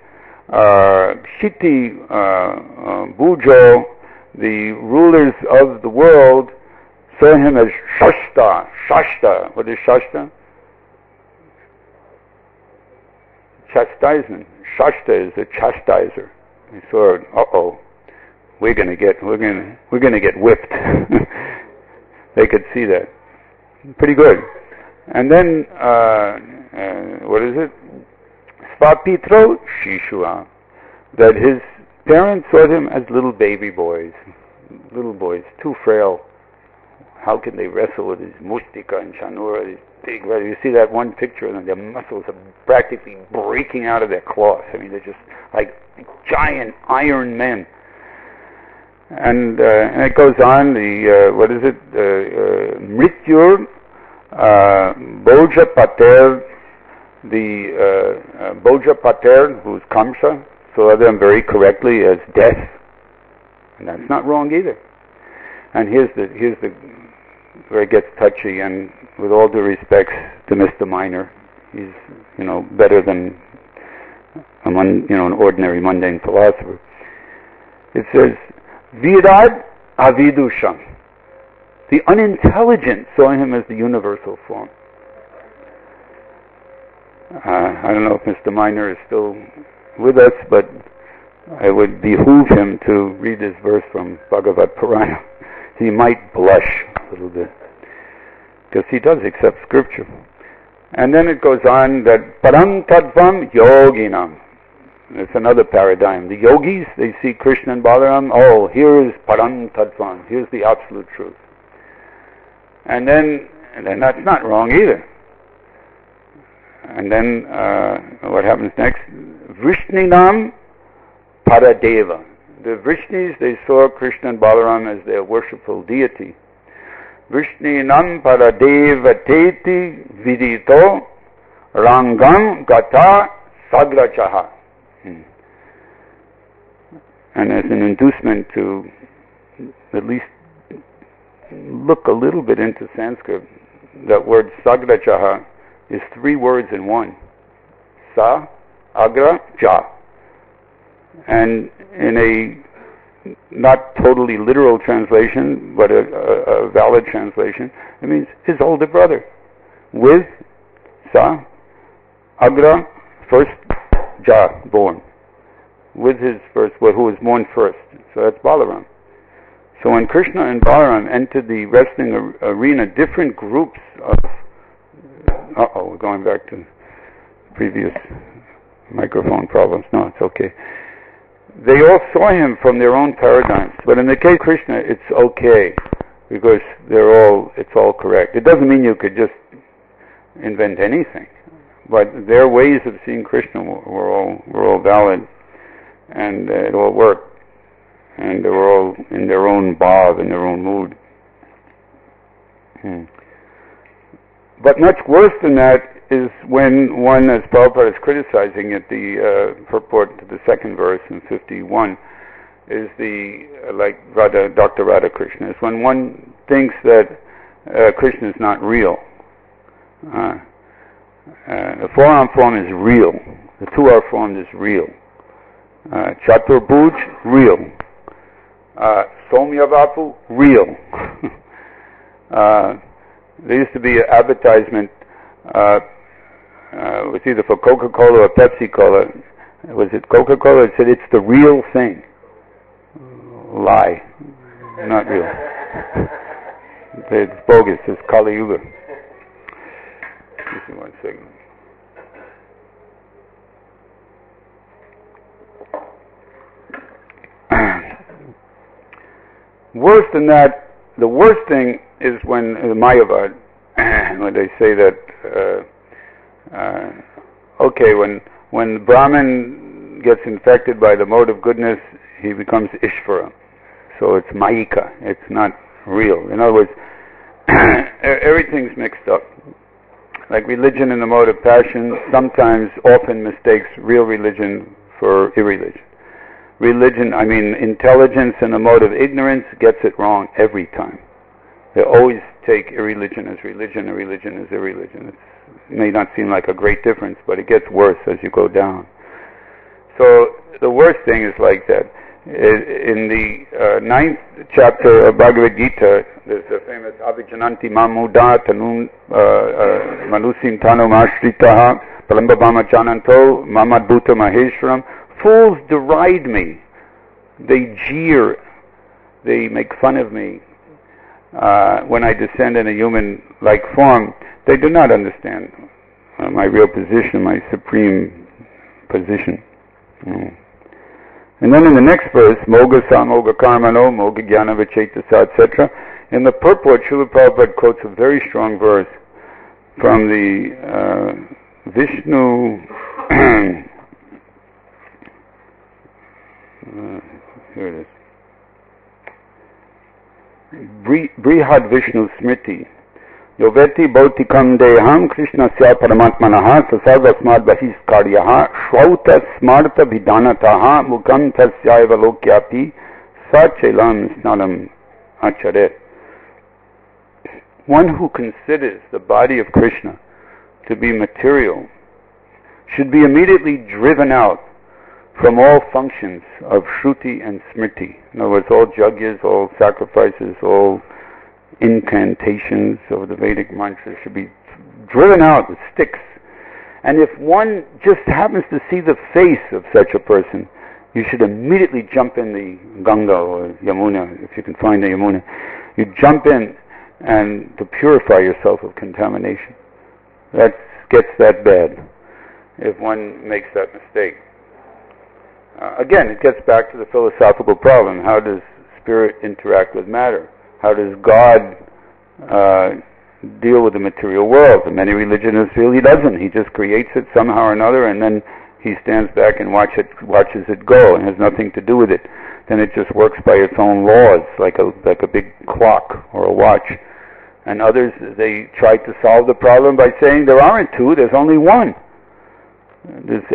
Shiti, Bujo, the rulers of the world, saw him as Shasta. Shasta. What is Shasta? Chastisement. Shasta is a chastiser. He saw, we're gonna get whipped. They could see that. Pretty good. And then what is it? Svapitro Shishua, that his parents saw him as little baby boys. Little boys, too frail. How can they wrestle with his mustika and chanura, these big, you see that one picture of them, their muscles are practically breaking out of their cloth. I mean, they're just like giant iron men. And it goes on, what is it? Mrityur, Bhoja Pater, the Bhoja Pater, who's Kamsa, saw them very correctly as death. And that's not wrong either. And here's the where it gets touchy, and with all due respects to Mr. Minor, he's, better than an ordinary mundane philosopher. It says, Virad Avidusham. The unintelligent saw him as the universal form. I don't know if Mr. Minor is still with us, but it would behoove him to read this verse from Bhagavad Purana. He might blush a little bit, because he does accept scripture. And then it goes on that Param Tattvam Yoginam. It's another paradigm. The yogis, they see Kṛṣṇa and Balaram, here is Param Tattvam, here's the absolute truth. And then that's not wrong either. And then what happens next? Vrishninam Paradeva. The Vrishnis, they saw Kṛṣṇa and Balaram as their worshipful deity. Vrishninam Paradevateti Vidito Rangam Gata Sagrachaha. And as an inducement to at least look a little bit into Sanskrit, that word Sagrachaha is 3 words in one. Sa, Agra, Ja. And in a not totally literal translation, but a valid translation, it means his older brother. With Sa, Agra, first, Ja, born. With his first, who was born first. So that's Balaram. So when Kṛṣṇa and Balaram entered the wrestling arena, different groups of... we're going back to previous microphone problems. No, it's okay. They all saw him from their own paradigms. But in the case of Kṛṣṇa, it's okay, because it's all correct. It doesn't mean you could just invent anything. But their ways of seeing Kṛṣṇa were all valid, and it all worked. And they were all in their own bhav, in their own mood. But much worse than that is when one, as Prabhupada is criticizing it, the purport to the second verse in 51, is like Dr. Radha Kṛṣṇa, is when one thinks that Kṛṣṇa is not real. The 4-arm form is real. The 2-arm form is real. Chaturbhuj, real. Saumya-vapur, real. There used to be an advertisement, it was either for Coca-Cola or Pepsi-Cola. Was it Coca-Cola? It said, it's the real thing. Lie. Not real. It's bogus. It's Kali Yuga. Just 1 second. Worse than that, the worst thing is when the Mayavad, when they say that, when Brahman gets infected by the mode of goodness, he becomes Ishvara. so it's mayika. It's not real. In other words, everything's mixed up. Like religion in the mode of passion sometimes often mistakes real religion for irreligion. Intelligence in the mode of ignorance gets it wrong every time. They always take irreligion as religion, and religion as irreligion. It may not seem like a great difference, but it gets worse as you go down. So the worst thing is like that. In the 9th chapter of Bhagavad Gita, there's a famous Abhijananti mamuda tanum manusim tano mashritaha palambabama chananto mamadbhuta maheshwaram. Fools deride me. They jeer. They make fun of me when I descend in a human-like form. They do not understand my real position, my supreme position. And then in the next verse, moga samoga karmano, moga jnana vicetasa, etc. In the purport, Srila Prabhupada quotes a very strong verse from the Vishnu, here it is, Brihad Vishnu Smriti, Yoveti Bhautikam Deham Kṛṣṇasya Paramatmanaha Sasarvasmad Bahiskaryaha Shvauta Smarta Vidanataha Mukam Tasyaiva Lokyapi sa-cetāḥ Snadam Acharet. One who considers the body of Kṛṣṇa to be material should be immediately driven out from all functions of Shruti and Smriti. In other words, all yagyas, all sacrifices, all incantations of the Vedic mantras should be driven out with sticks. And if one just happens to see the face of such a person, you should immediately jump in the Ganga or Yamuna, if you can find the Yamuna. You jump in and to purify yourself of contamination. That gets that bad if one makes that mistake. Again, it gets back to the philosophical problem. How does spirit interact with matter? How does God deal with the material world? In many religions feel he doesn't. He just creates it somehow or another, and then he stands back and watches it go, and has nothing to do with it. Then it just works by its own laws, like a big clock or a watch. And others, they try to solve the problem by saying there aren't two, there's only one.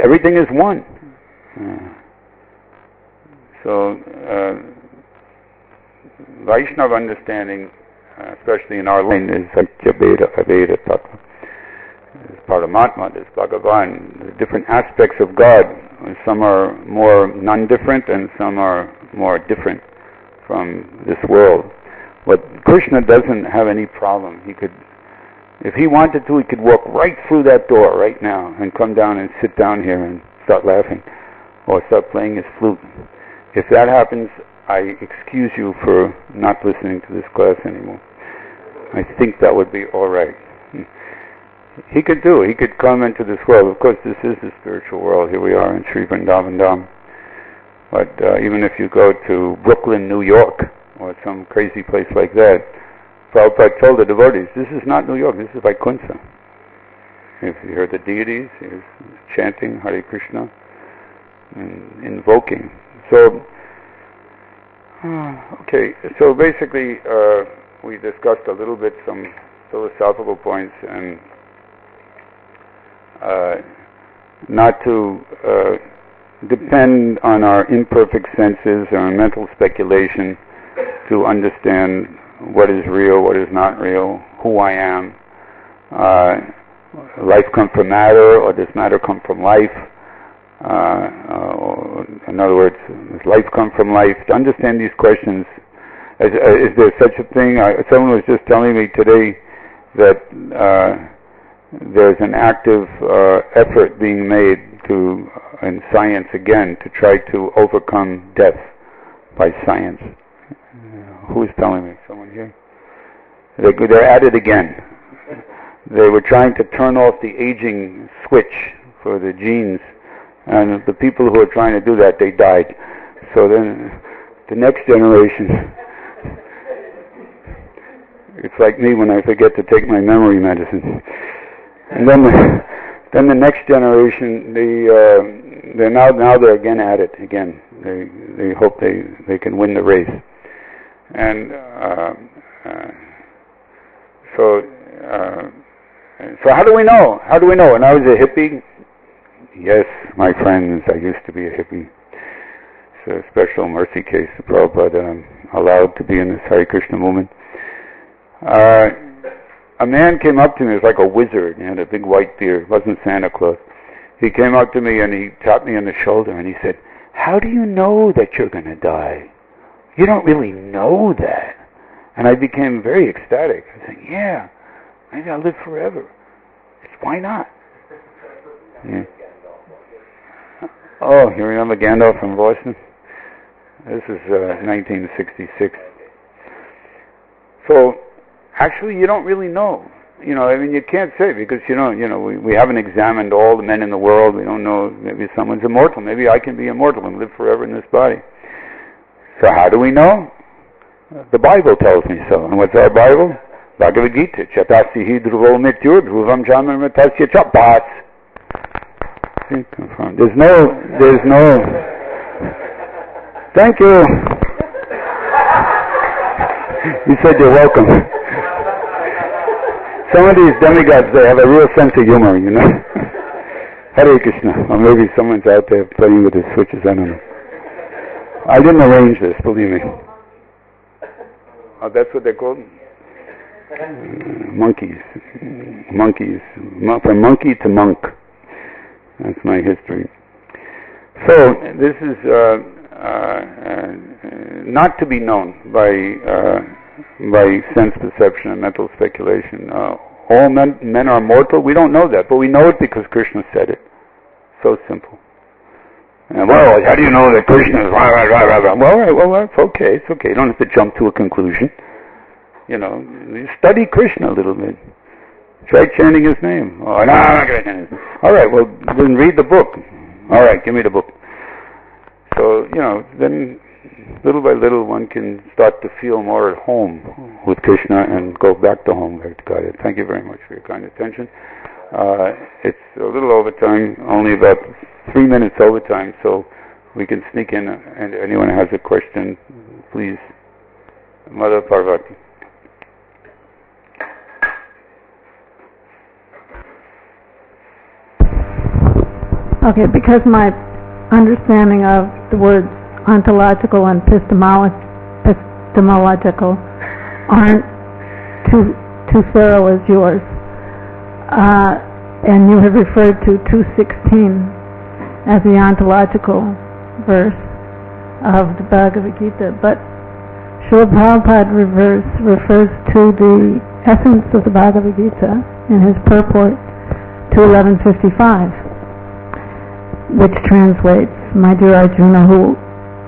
Everything is one. So Vaishnava understanding, especially in our line, is saumya-vapur tathoktvā. There's Paramatma, there's Bhagavan, there's different aspects of God. Some are more non-different and some are more different from this world. But Kṛṣṇa doesn't have any problem. He could, if he wanted to, he could walk right through that door right now and come down and sit down here and start laughing or start playing his flute. If that happens, I excuse you for not listening to this class anymore. I think that would be all right. He could do it. He could come into this world. Of course, this is the spiritual world. Here we are in Sri Vrindavan. But even if you go to Brooklyn, New York, or some crazy place like that, Prabhupada told the devotees, this is not New York, this is Vaikuntha. If you hear the deities, he's chanting Hare Krishna and invoking. So, okay, so basically we discussed a little bit some philosophical points, and not to depend on our imperfect senses or mental speculation to understand what is real, what is not real, who I am. Life come from matter, or does matter come from life? In other words, does life come from life? To understand these questions, is there such a thing? Someone was just telling me today that there's an active effort being made in science again, to try to overcome death by science. Who is telling me? Someone here? They're at it again. They were trying to turn off the aging switch for the genes, and the people who were trying to do that, they died. So then the next generation, it's like me when I forget to take my memory medicine. And then the next generation, they're now they're again at it again. They hope they can win the race. And so how do we know? How do we know? When I was a hippie, yes, my friends, I used to be a hippie. It's a special mercy case that Prabhupada allowed to be in this Hare Krishna movement. A man came up to me, it was like a wizard, he had a big white beard, it wasn't Santa Claus. He came up to me and he tapped me on the shoulder and he said, "How do you know that you're going to die? You don't really know that." And I became very ecstatic. I said, "Yeah, maybe I'll live forever. Why not?" Yeah. Oh, you remember Gandalf from Boston? This is 1966. So, actually, you don't really know. You know, I mean, you can't say because, we haven't examined all the men in the world. We don't know. Maybe someone's immortal. Maybe I can be immortal and live forever in this body. So how do we know? The Bible tells me so. And what's our Bible? Bhagavad Gita. Chatasihi dhruvo mityur dhruvam jamamatasya chapas. There's no. Thank you. You said you're welcome. Some of these demigods, they have a real sense of humor, Hare Krishna. Or maybe someone's out there playing with his switches, I don't know. I didn't arrange this, believe me. Oh, that's what they're called? Monkeys. From monkey to monk. That's my history. So, this is not to be known by sense perception and mental speculation. All men are mortal. We don't know that, but we know it because Krishna said it. So simple. And well, how do you know that Krishna is rah, rah, rah, rah, rah? Well, it's okay. It's okay. You don't have to jump to a conclusion. You study Krishna a little bit. Try chanting his name. Oh, no, I'm not going to chant his name. All right, well, then read the book. All right, give me the book. So, then little by little one can start to feel more at home with Krishna and go back to home, back to Godhead. Thank you very much for your kind attention. It's a little overtime, only about 3 minutes overtime, so we can sneak in, and anyone has a question, please. Mother Parvati. Okay, because my understanding of the words ontological and epistemological aren't too thorough as yours, and you have referred to 2:16 as the ontological verse of the Bhagavad Gita, but Srila Prabhupada refers to the essence of the Bhagavad Gita in his purport to 11.55, which translates, "My dear Arjuna,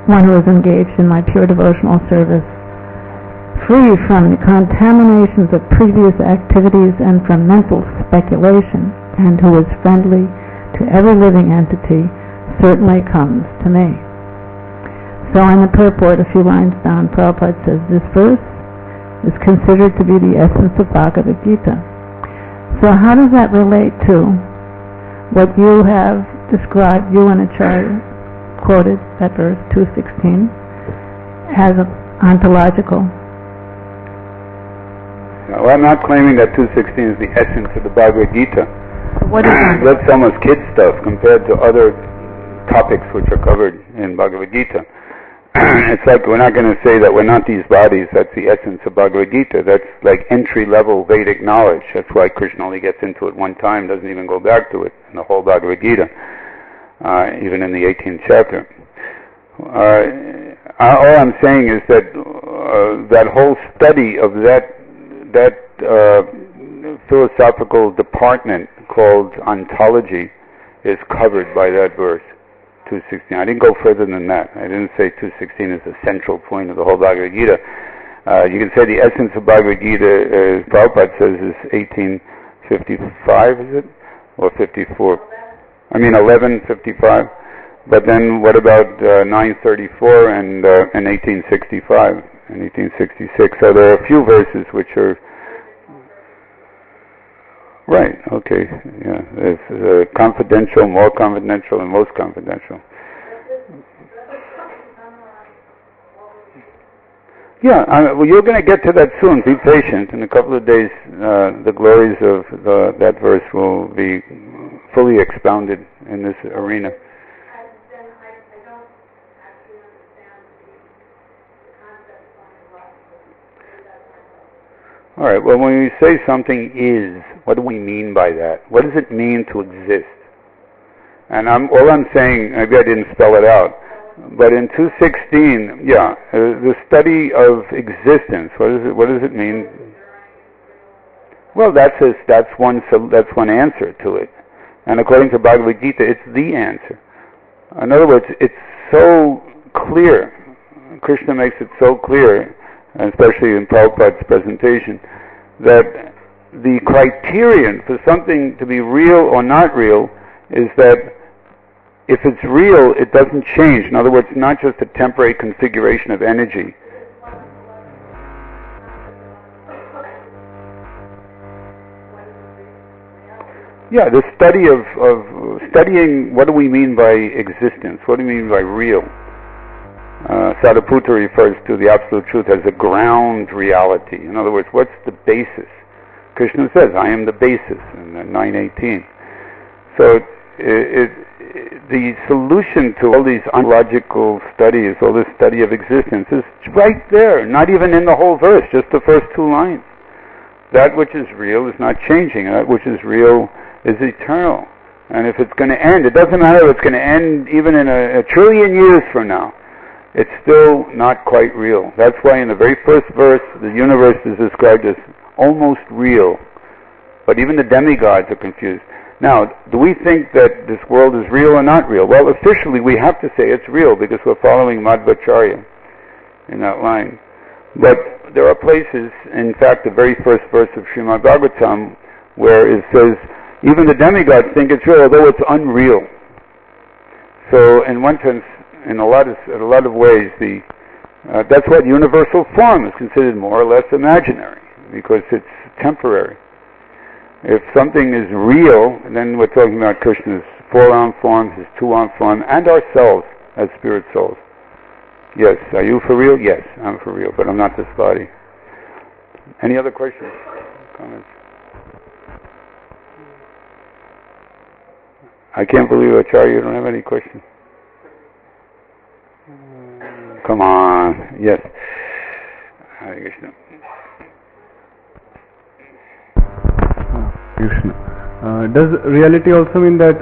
one who is engaged in my pure devotional service, free from the contaminations of previous activities and from mental speculation, and who is friendly to every living entity, certainly comes to me." So in the purport, a few lines down, Prabhupada says, this verse is considered to be the essence of Bhagavad Gita. So how does that relate to what you have described, you and Acharya quoted that verse 2:16 as ontological? Well, I'm not claiming that 2:16 is the essence of the Bhagavad Gita. What is that? That's almost kid stuff compared to other topics which are covered in Bhagavad Gita. It's like we're not going to say that we're not these bodies. That's the essence of Bhagavad Gita. That's like entry-level Vedic knowledge. That's why Kṛṣṇa only gets into it one time, doesn't even go back to it in the whole Bhagavad Gita, even in the 18th chapter. All I'm saying is that that whole study of that philosophical department called ontology is covered by that verse. 2:16. I didn't go further than that. I didn't say 2:16 is the central point of the whole Bhagavad Gita. You can say the essence of Bhagavad Gita, as Prabhupada says, is 1855, is it? Or 54? 1155. But then what about 934 and 1865 and 1866? So there are a few verses which are... Right, okay, yeah. There's confidential, more confidential, and most confidential. Yeah, well, you're going to get to that soon. Be patient. In a couple of days, the glories of that verse will be fully expounded in this arena. Then I don't actually understand the concept of All right, well, when we say something is, what do we mean by that? What does it mean to exist? And all I'm saying, maybe I didn't spell it out, but in 2:16, the study of existence. What does it mean? Well, that's one answer to it, and according to Bhagavad Gita, it's the answer. In other words, it's so clear. Kṛṣṇa makes it so clear, especially in Prabhupada's presentation, that the criterion for something to be real or not real is that if it's real, it doesn't change. In other words, not just a temporary configuration of energy. Yeah, the study of studying what do we mean by existence? What do we mean by real? Sadhaputta refers to the absolute truth as a ground reality. In other words, what's the basis? Kṛṣṇa says, I am the basis in 9:18. So the solution to all these ontological studies, all this study of existence, is right there, not even in the whole verse, just the first two lines. That which is real is not changing. That which is real is eternal. And if it's going to end, it doesn't matter if it's going to end even in a trillion years from now. It's still not quite real. That's why in the very first verse, the universe is described as almost real. But even the demigods are confused. Now, do we think that this world is real or not real? Well, officially we have to say it's real because we're following Madhvacharya in that line. But there are places, in fact, the very first verse of Srimad Bhagavatam, where it says, even the demigods think it's real, although it's unreal. So, in one sense, in a lot of ways, that's why the universal form is considered more or less imaginary, because it's temporary. If something is real, then we're talking about Kṛṣṇa's four-arm form, his two-arm form, and ourselves as spirit souls. Yes, are you for real? Yes, I'm for real, but I'm not this body. Any other questions? Comments? I can't believe, Acharya, you don't have any questions. Come on. Yes. Hare Krishna. Krishna. Does reality also mean that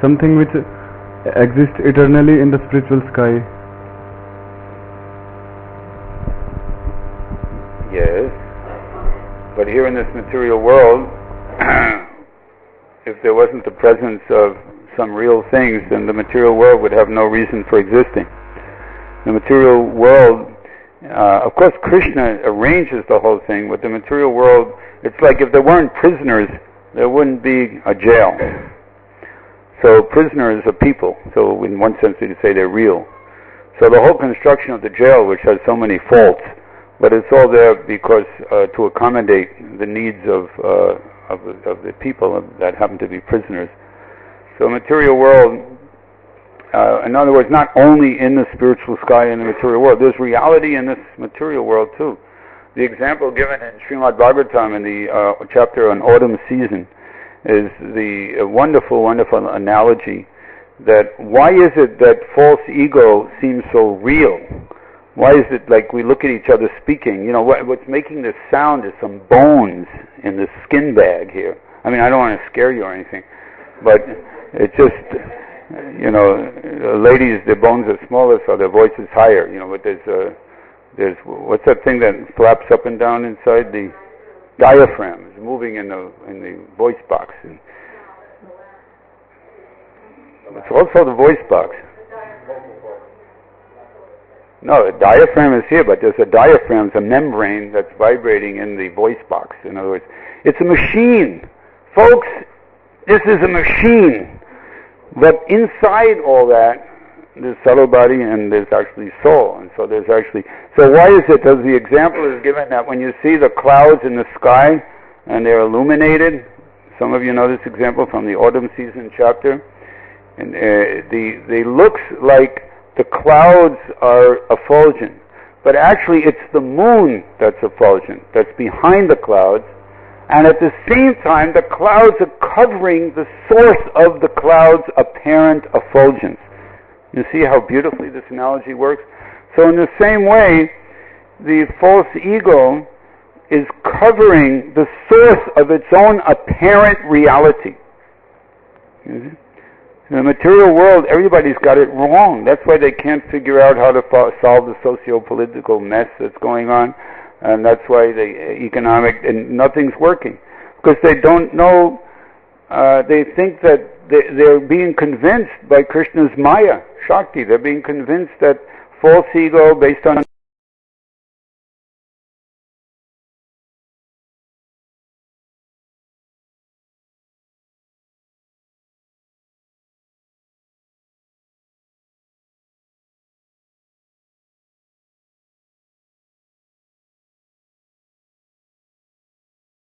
something which exists eternally in the spiritual sky? Yes. But here in this material world, if there wasn't the presence of some real things, then the material world would have no reason for existing. The material world, of course Kṛṣṇa arranges the whole thing, but the material world, it's like if there weren't prisoners, there wouldn't be a jail. So prisoners are people, so in one sense you could say they're real. So the whole construction of the jail, which has so many faults, but it's all there because to accommodate the needs of the people that happen to be prisoners. So material world, in other words, not only in the spiritual sky and the material world, there's reality in this material world too. The example given in Srimad Bhagavatam in the chapter on autumn season is the wonderful, wonderful analogy that why is it that false ego seems so real? Why is it like we look at each other speaking? You know, what's making this sound is some bones in this skin bag here. I mean, I don't want to scare you or anything, but it just, you know, ladies, their bones are smaller, so their voice is higher. You know, but there's what's that thing that flaps up and down inside? The diaphragm is moving in the voice box. And it's also the voice box. No, the diaphragm is here, but there's a diaphragm, it's a membrane that's vibrating in the voice box. In other words, it's a machine. Folks, this is a machine. But inside all that, there's subtle body and there's actually soul. And so there's actually... So why is it, as the example is given, that when you see the clouds in the sky and they're illuminated, some of you know this example from the autumn season chapter, and they looks like the clouds are effulgent, but actually it's the moon that's effulgent, that's behind the clouds, and at the same time the clouds are covering the source of the clouds' apparent effulgence. You see how beautifully this analogy works? So in the same way, the false ego is covering the source of its own apparent reality. In the material world, everybody's got it wrong. That's why they can't figure out how to solve the socio-political mess that's going on, and that's why the economic, and nothing's working. Because they don't know, they think that they're being convinced by Krishna's Maya, Shakti. They're being convinced that false ego, based on